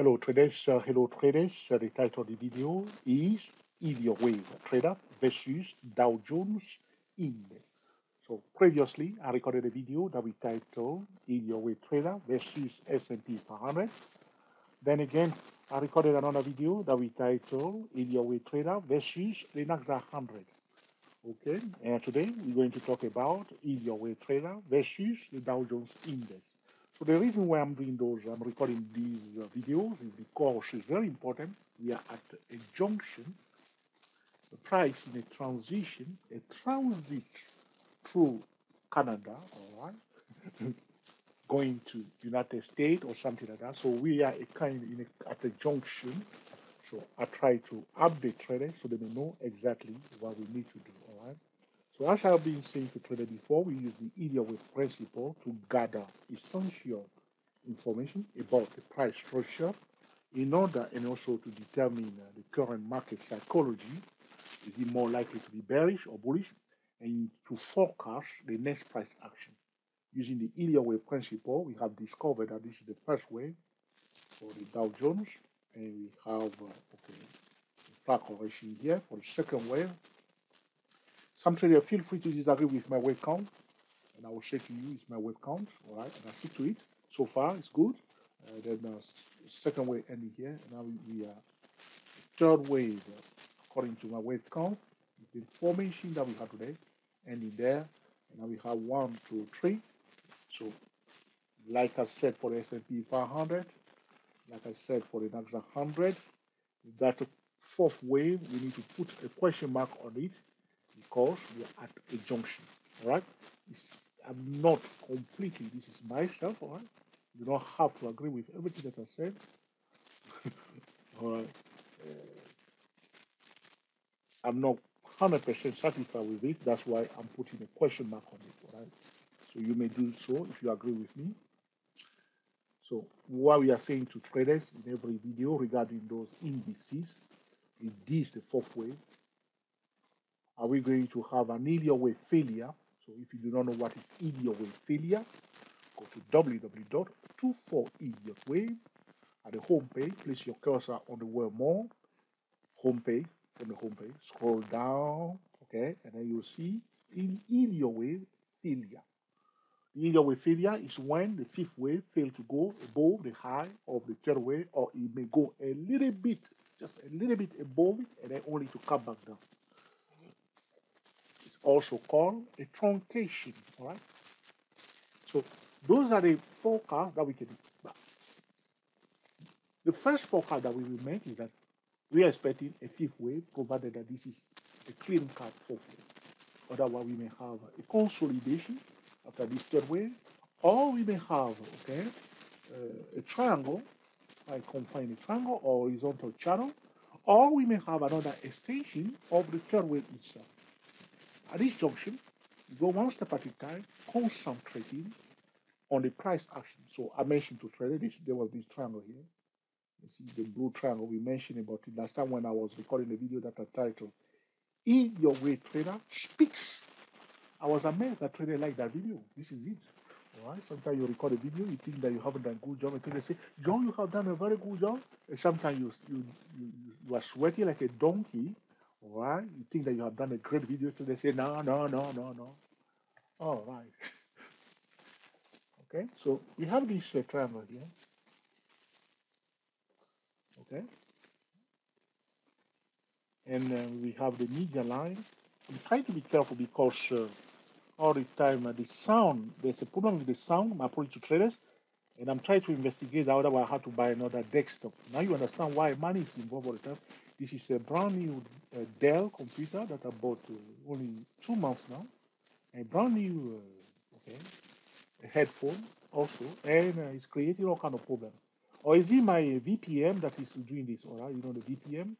Hello traders. The title of the video is Elliott Wave Trader versus Dow Jones Index. So previously, I recorded a video that we titled Elliott Wave Trader versus S&P 500. Then again, I recorded another video that we titled Elliott Wave Trader versus the Nasdaq 100. Okay, and today we're going to talk about Elliott Wave Trader versus the Dow Jones Index. So the reason why I'm recording these videos is because it's very important. We are at a junction, the price in a transit through Canada, all right, going to United States or something like that. So we are at a junction. So I try to update traders so they may know exactly what we need to do, all right. So as I've been saying to traders before, we use the Elliott Wave principle to gather essential information about the price structure in order and also to determine the current market psychology. Is it more likely to be bearish or bullish? And to forecast the next price action. Using the Elliott Wave principle, we have discovered that this is the first way for the Dow Jones, and we have flag correction here for the second wave. Some traders feel free to disagree with my wave count, and I will say to you it's my wave count, all right, and I stick to it. So far, it's good. Then second wave ending here, and now we are third wave according to my wave count. The formation that we have today ending there, and now we have 1, 2, 3. So, like I said for the S&P 500, like I said for the Nasdaq 100, that fourth wave we need to put a question mark on it because we are at a junction. All right, I'm not completely. This is myself. All right, you don't have to agree with everything that I said. All right, I'm not 100% satisfied with it. That's why I'm putting a question mark on it. All right, so you may do so if you agree with me. So what we are saying to traders in every video regarding those indices is this the fourth wave. Are we going to have an Elliott Wave failure? So if you do not know what is Elliott Wave failure, go to www.24Elliott Wave. At the home page, place your cursor on the word more, home page, from the home page, scroll down, okay, and then you'll see Elliott Wave failure. The Elliott Wave failure is when the fifth wave fails to go above the high of the third wave, or it may go a little bit, just a little bit above it, and then only to come back down. It's also called a truncation, all right? So those are the forecasts that we can do. The first forecast that we will make is that we are expecting a fifth wave, provided that this is a clean cut fourth wave. Otherwise, we may have a consolidation after this third wave, or we may have a triangle, I confine a triangle or horizontal channel, or we may have another extension of the third wave itself. At this junction, we go one step at a time, concentrating on the price action. So I mentioned to traders, there was this triangle here. You see the blue triangle we mentioned about it last time when I was recording the video that I titled Elliott Wave Trader Speaks. I was amazed that traders like that video. This is it. All right. Sometimes you record a video, you think that you haven't done a good job, and they say, John, you have done a very good job. And sometimes you are sweating like a donkey. All right. You think that you have done a great video, so they say, no. All right. Okay. So we have this triangle here. Okay. And we have the media line. I'm trying to be careful because all the time the sound, there's a problem with the sound, my approach to traders, and I'm trying to investigate that, otherwise I have to buy another desktop. Now you understand why money is involved all the time. This is a brand new Dell computer that I bought only 2 months now. A brand new headphone also, and it's creating all kind of problems. Or is it my VPN that is doing this? All right, you know the VPN.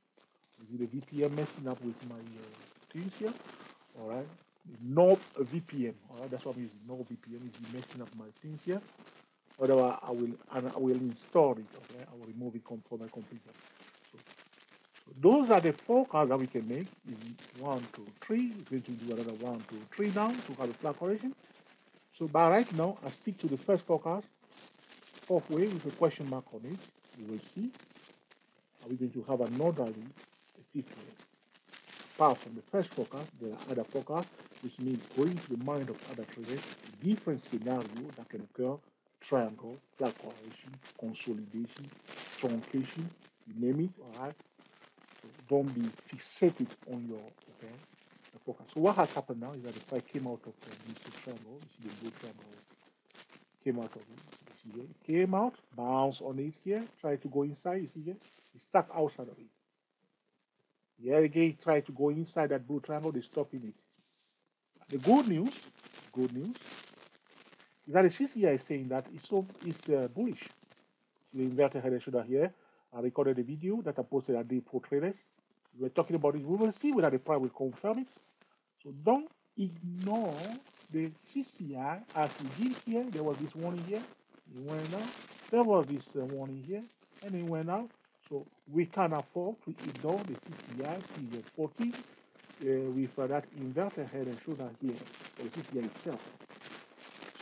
Is it the VPN messing up with my things here? All right, North VPN. All right, that's what I'm using. North VPN is messing up my things here. Otherwise, I will install it. Okay, I will remove it from my computer. So those are the forecasts that we can make. Is 1, 2, 3. We're going to do another 1, 2, 3 now to have a flag correction. So by right now, I stick to the first forecast. fourth wave with a question mark on it. You will see. Are we going to have another lead, a fifth wave? Apart from the first forecast, there are other forecasts, which means going to the mind of other traders, different scenarios that can occur: triangle, flag correlation, consolidation, truncation, you name it, all right? So don't be fixated on your forecast. So what has happened now is that the price came out of this triangle. You see the blue triangle came out of it. You see here, it came out, bounce on it here, try to go inside. You see here, it's stuck outside of it. Here again, try to go inside that blue triangle, they're stopping it. The good news is that the CCI is saying that it's bullish. The inverted head and shoulder here. I recorded a video that I posted at the Pro Traders. We were talking about it. We will see whether the price will confirm it. So don't ignore the CCI as we did here. There was this warning here. It went out. There was this warning here, and it went out. So we can't afford to ignore the CCI period 14 with that inverted head and shoulder here for the CCI itself.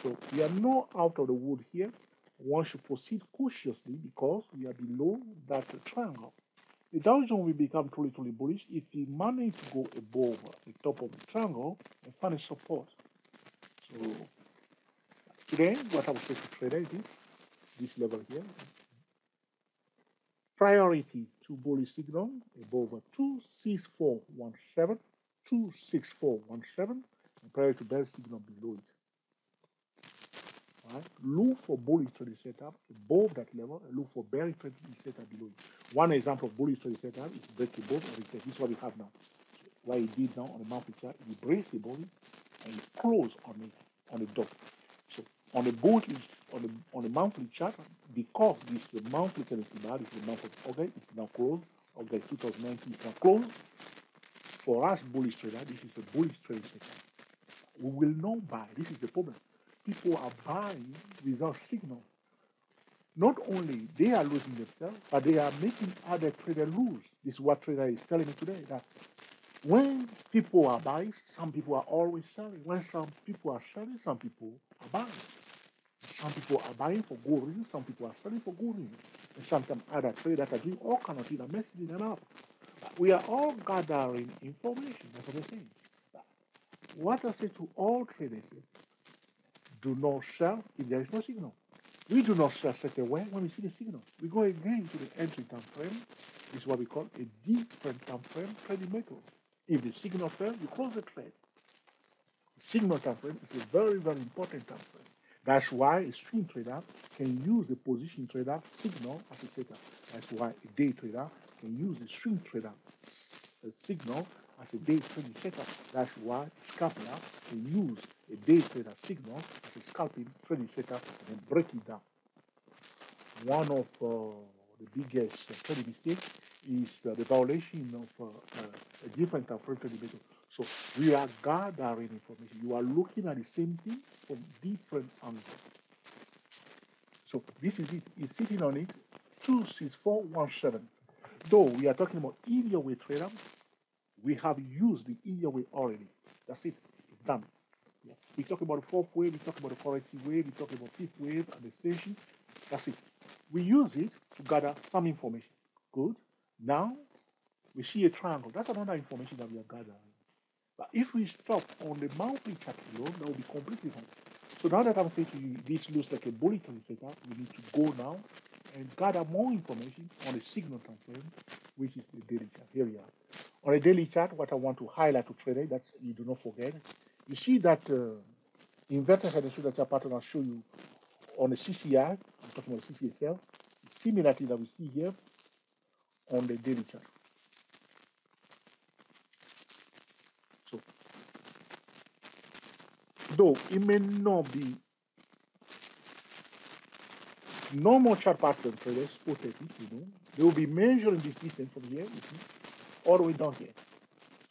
So we are not out of the wood here. One should proceed cautiously because we are below that triangle. The Dow Jones will become truly bullish if we manage to go above the top of the triangle and find a support. So today, what I would say to traders is this level here. Priority to bullish signal above 26417, 26417, and priority to bearish signal below it. Right? Look for bullish trading setup above that level and look for bearish trading setup below it. One example of bullish trading setup is break above and retest. This is what we have now. So what it did now on the monthly chart, it breaks above it and it closed on the dot. So on the on the monthly chart, because this is the monthly tendency bar, this is the month of August, it's now closed. August 2019 is now closed. For us bullish trader, this is a bullish trading setup. We will not buy. This is the problem. People are buying without signal. Not only they are losing themselves, but they are making other traders lose. This is what trader is telling me today, that when people are buying, some people are always selling. When some people are selling, some people are buying. Some people are buying for good reasons, some people are selling for good reasons. And sometimes other traders are doing all kinds of things, messing them up. But we are all gathering information. That's what I'm saying. But what I say to all traders is, do not sell if there is no signal. We do not sell straight away when we see the signal. We go again to the entry time frame. This is what we call a different time frame trading method. If the signal fails, you close the trade. The signal time frame is a very important time frame. That's why a swing trader can use a position trader signal as a setup. That's why a day trader can use a swing trader signal as a day trading setup. That's why a scalper can use a day trader signal as a scalping trading setup and break it down. One of the biggest trading mistakes is the violation of a different time frame trading method. So we are gathering information. You are looking at the same thing from different angles. So this is it. It's sitting on it, 26417. Though we are talking about Elliott wave trader, we have used the Elliott wave already. That's it. It's done. Yes. We talk about the fourth wave, we talk about the corrective wave, we talk about fifth wave and the station. That's it. We use it to gather some information. Good. Now we see a triangle. That's another information that we are gathering. But if we stop on the monthly chart alone, that will be completely wrong. So now that I'm saying to you, this looks like a bulletin setup, we need to go now and gather more information on the signal time frame, which is the daily chart. Here we are. On a daily chart, what I want to highlight to traders, that you do not forget, you see that inverted head and shoulder chart pattern I'll show you on the CCI, I'm talking about the CCI itself, similarity that we see here on the daily chart. So, though it may not be normal chart pattern traders, spotted it, they will be measuring this distance from here, you see, all the way down here.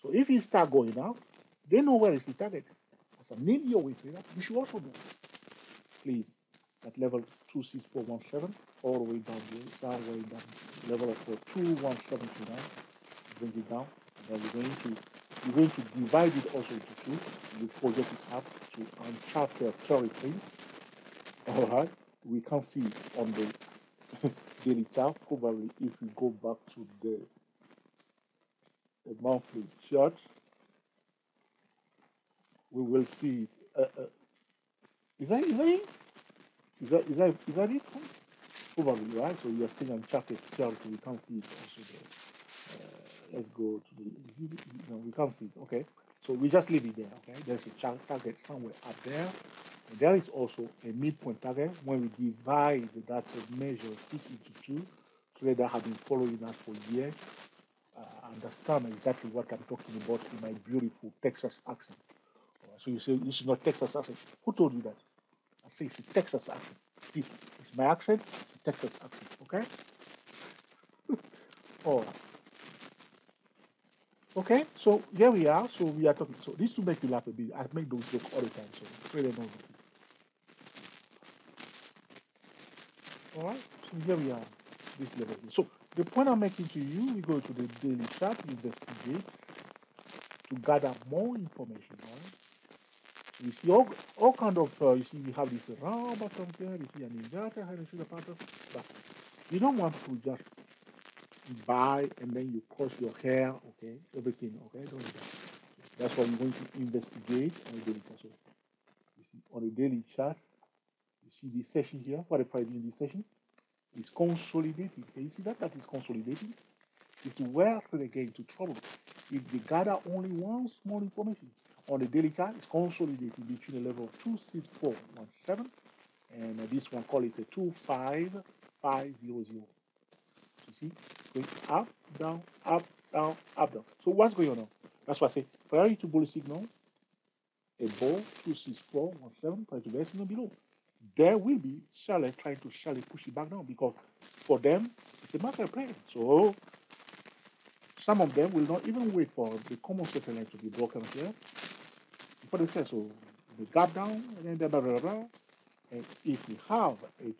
So if you start going up, they know where is the target. As a Elliott wave trader, you should also know. Please, at level 26417, all the way down here, somewhere down, level of 21729, bring it down, and then we're going to divide it also into two. You project it up to chapter 33. Alright, we can't see it on the daily chart. Probably if we go back to the monthly chart, we will see it. Is that it? Is that it? Probably, right? So we are still on chart, so we can't see it also there. Let's go to the, no, we can't see it. Okay. So we just leave it there. Okay. There's a chart target somewhere up there. And there is also a midpoint target when we divide that measure 6 into 2. Trader have been following us for years. Understand exactly what I'm talking about in my beautiful Texas accent. So you say this is not Texas accent. Who told you that? I say it's a Texas accent. This is my accent, it's a Texas accent, okay? All right. Okay, so here we are. So we are talking. So this to make you laugh a bit. I make those jokes all the time, so really know. All right, so here we are, this level here. So the point I'm making to you, we go to the daily chart, investigate to gather more information, right? You see all kind of, you see we have this round bottom here, you see an inverter, and you see the pattern, but you don't want to just buy and then you cross your hair, okay, everything, okay, don't do that. That's why you're going to investigate on the daily chart. So you see on the daily chart, you see this session here, what if I do in this session? Is consolidating. Can you see that? That is consolidating. It's where they get into trouble. If they gather only one small information on the daily chart, it's consolidating between the level of 26417 and this one call it a 25500. You see, going up, down, up, down, up, down. So what's going on now? That's why I say prior to bullish signal above 26417, prior to the signal below. There will be sellers trying to sell it, push it back down because for them it's a market play. So some of them will not even wait for the common second line to be broken here before they say so. They gap down and then blah blah blah. And if we have a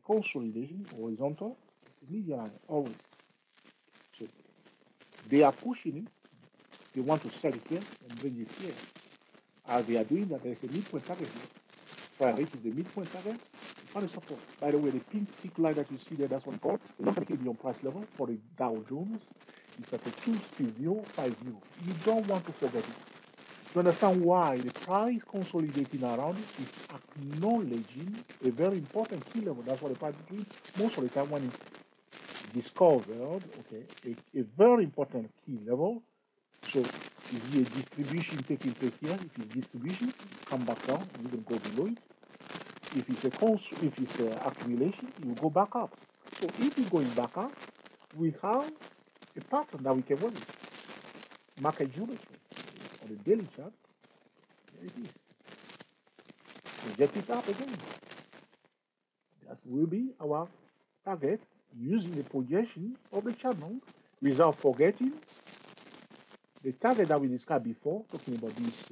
consolidation horizontal, it's a median line always. So they are pushing it. They want to sell it here and bring it here. As they are doing that, there's a midpoint target here. Prior reaches the midpoint target. What is support? By the way, the pink tick line that you see there, that's what called the non-median median price level for the Dow Jones is at a 26050. You don't want to forget it. To understand why the price consolidating around it is acknowledging a very important key level. That's what the price is doing most of the time when it's discovered, okay, a very important key level. So is here a distribution taking place here? If it's distribution, come back down, you can go below it. If it's a accumulation, you go back up. So if you're going back up, we have a pattern that we can work with. Market geometry on the daily chart. There it is. Project it up again. That will be our target using the projection of the channel without forgetting the target that we discussed before, talking about this.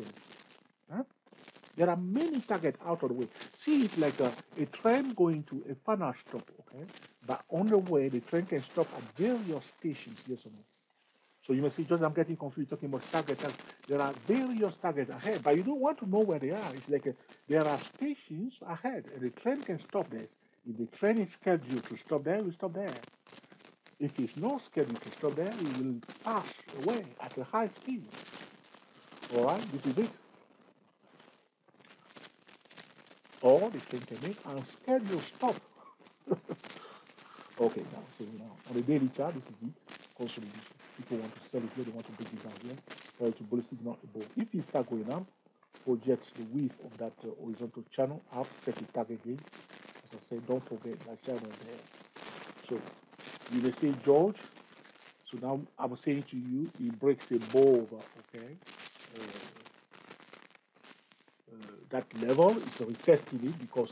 There are many targets out of the way. See it like a train going to a final stop, okay? But on the way, the train can stop at various stations, yes or no? So you may say, George, I'm getting confused talking about targets. There are various targets ahead, but you don't want to know where they are. It's like there are stations ahead, and the train can stop there. If the train is scheduled to stop there, we stop there. If it's not scheduled to stop there, it will pass away at a high speed. All right, this is it. Or the train can make unscheduled stop. Okay, now on the daily chart, this is it. Consolidation. People want to sell it here, they want to break it down here. Try to bullish signal above. If it start going up, project the width of that horizontal channel up, set a target again. As I said, don't forget that channel there. So you may say, George, so now I'm saying to you, it breaks above, okay? That level is retesting it because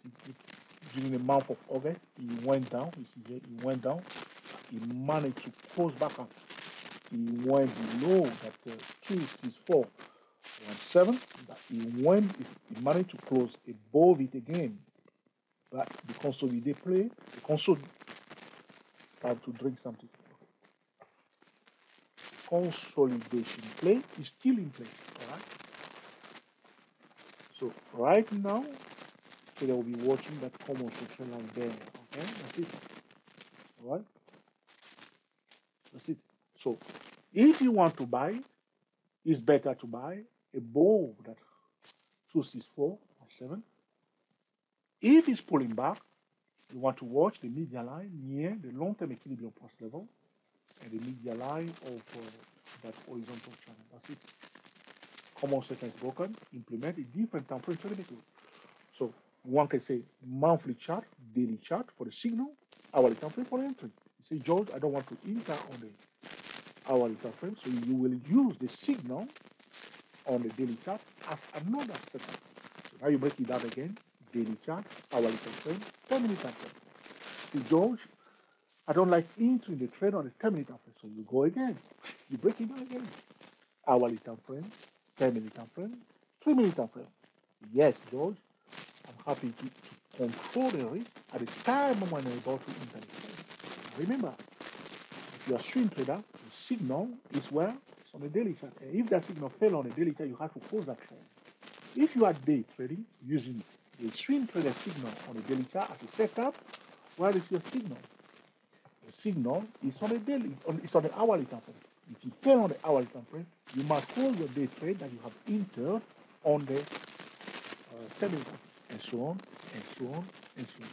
you see during the month of August it went down. You see here it went down. It managed to close back up. It went below that 26417, but it managed to close above it again. But the consolidate play, the console time to drink something. Consolidation play is still in place, all right? So right now, So they will be watching that commercial trend line there. Okay, that's it. All right, that's it. So if you want to buy, it's better to buy above that 264.7. If it's pulling back, you want to watch the media line near the long-term equilibrium price level and the media line of that horizontal channel. That's it. Common sense is broken. Implement a different time frame trading method. So one can say monthly chart, daily chart for the signal, hourly time frame for the entry. You say, George, I don't want to enter on the hourly time frame, so you will use the signal on the daily chart as another setup. So now you break it down again. Daily chart, hourly time frame, 10-minute time frame. See, George, I don't like entering the trade on the 10-minute time frame, so you go again. You break it down again. Hourly time frame, 10-minute time frame, 3-minute time frame. Yes, George, I'm happy to control the risk at the time when I'm about to enter the trade. Remember, if you're a swing trader, the signal is where it's on the daily chart. And if that signal fell on the daily chart, you have to close that trade. If you are day trading using the swing trader signal on the daily chart as a setup, where is your signal? The signal is on the daily, it's on the hourly time frame. If you fail on the hourly time frame, you must close your day trade that you have entered on the 10-minute, and so on, and so on, and so on.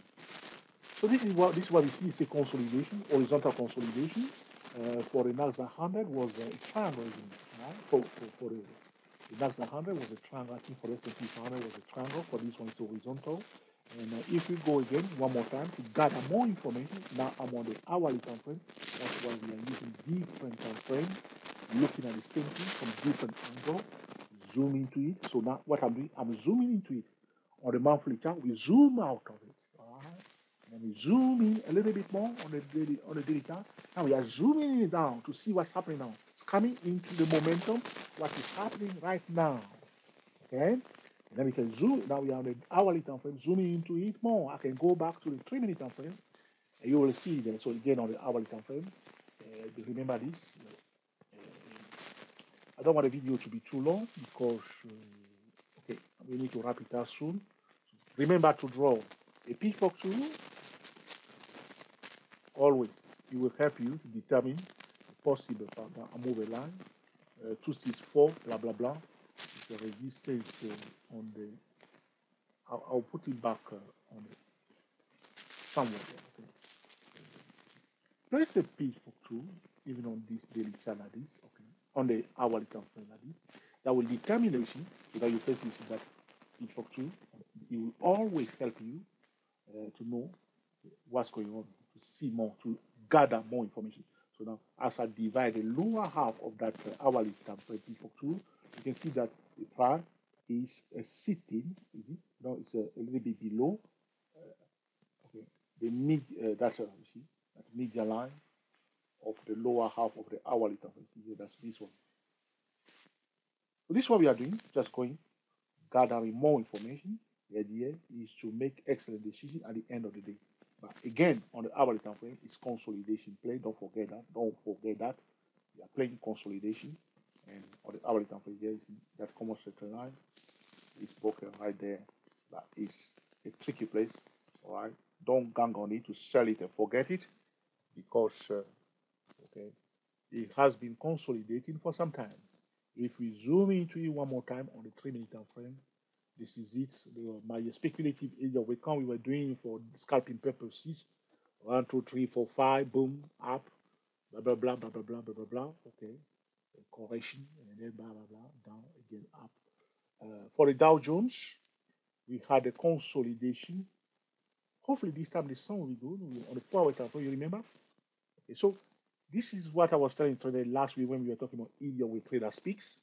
So this is what we see is a consolidation, horizontal consolidation. For the Nasdaq 100 was a triangle, right? For the Nasdaq 100 was a triangle. I think for the S&P 500 was a triangle. For this one, it's horizontal. And if we go again one more time to gather more information, now I'm on the hourly time frame. That's why we are using different time frame, looking at the same thing from different angles, zoom into it. So now what I'm doing, I'm zooming into it. On the monthly chart, we zoom out of it. All right. And we zoom in a little bit more on the daily chart. Now we are zooming it down to see what's happening now. It's coming into the momentum, what is happening right now. Okay? And then we can zoom. Now we are on the hourly time frame, zooming into it more. I can go back to the 3-minute time frame, and you will see there. So again, on the hourly time frame, remember this. I don't want the video to be too long because okay, we need to wrap it up soon. Remember to draw a pitchfork tool. Always, it will help you to determine the possible pattern. I move a line, 264, blah blah blah. The resistance on the. I'll put it back on the somewhere there. Okay. There is a pitchfork tool, even on this daily chart like this, okay, on the hourly time frame like this, that will determine the issue, so that you first see that pitchfork tool. It will always help you to know what's going on, to see more, to gather more information. So now, as I divide the lower half of that hourly time frame pitchfork tool, you can see that the price is sitting, is it? No, it's a little bit below. Okay, the mid, that's you see, that media line of the lower half of the hourly time frame. See, that's this one. So this is what we are doing, just going, gathering more information. The idea is to make excellent decisions at the end of the day. But again, on the hourly time frame, it's consolidation play. Don't forget that. Don't forget that. We are playing consolidation. And on the hourly time frame, here, you see that commercial trend line is broken right there. That is a tricky place. All right. Don't gang on it to sell it and forget it, because okay, it has been consolidating for some time. If we zoom into it one more time on the 3-minute time frame, this is it. My speculative area of account we were doing for scalping purposes. 1, 2, 3, 4, 5, boom, up, blah blah blah blah blah blah blah blah blah. Okay, correction, and then blah blah blah, down again, up. For the Dow Jones, we had a consolidation. Hopefully this time the sun will be good on the 4-hour time frame. You remember? Okay, so this is what I was telling today last week when we were talking about Elliott with Trader Speaks.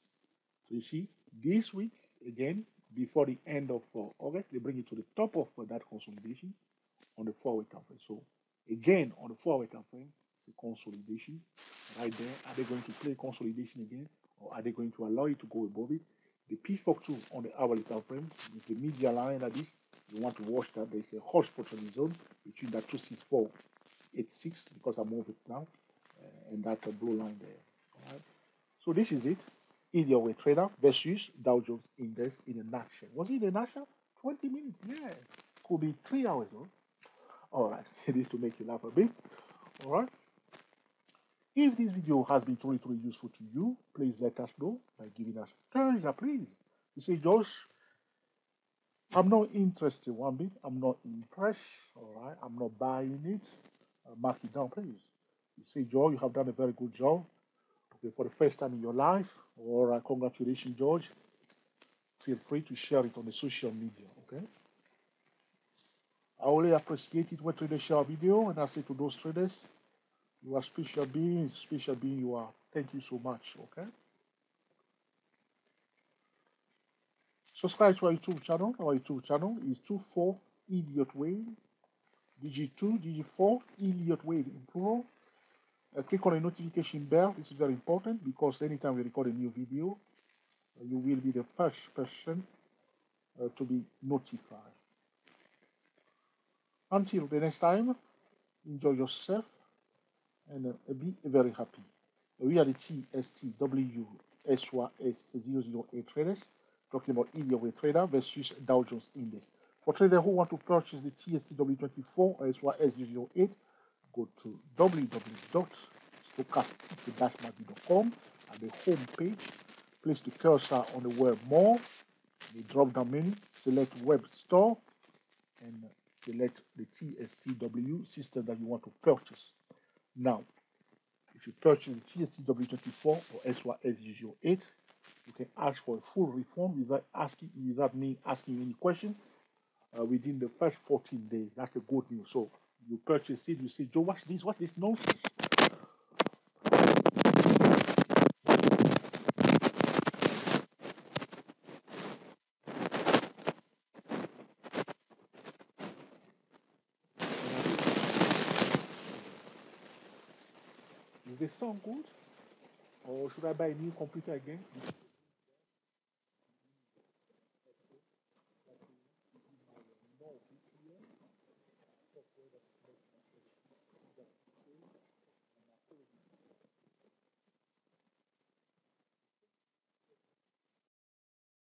So you see, this week again, before the end of August, they bring it to the top of that consolidation on the 4-hour time frame. So again, on the 4-hour time frame, it's a consolidation right there. Are they going to play consolidation again, or are they going to allow it to go above it? The pitchfork tool on the hourly time frame with the media line like this, you want to watch that. There's a hot spot on the zone between that 264.86, because I move it now, and that blue line there. All right. So this is it. Elliott with Trader versus Dow Jones Index in a nutshell. Was it a nutshell? 20 minutes, yeah. could be 3 hours. No? All right, it is to make you laugh a bit. All right. If this video has been truly useful to you, please let us know by giving us thumbs up, please. You say, Josh, I'm not interested one bit. I'm not impressed. All right. I'm not buying it. Mark it down, please. You say, Joe, you have done a very good job. Okay, for the first time in your life. All right. Congratulations, George. Feel free to share it on the social media. Okay. I only appreciate it when traders share a video, and I say to those traders, you are special being you are. Thank you so much. Okay. Subscribe to our YouTube channel. Our YouTube channel is 24 Elliott Wave, DG2, DG4, Elliott Wave in plural. Click on the notification bell. This is very important because anytime we record a new video, you will be the first person to be notified. Until the next time, enjoy yourself and be very happy. We are the TSTW SYS008 traders, talking about Elliott Wave trader versus Dow Jones Index. For traders who want to purchase the TSTW24 or SYS008, go to www.stochastic-market.com. At the home page, place the cursor on the word more, the drop down menu, select web store, and select the TSTW system that you want to purchase. Now, if you purchase the TSTW24 or SYS008, you can ask for a full refund without me asking any questions within the first 14 days. That's the good news. So you purchase it, you say, Joe, what's this? What's this nonsense? Does this sound good? Or should I buy a new computer again?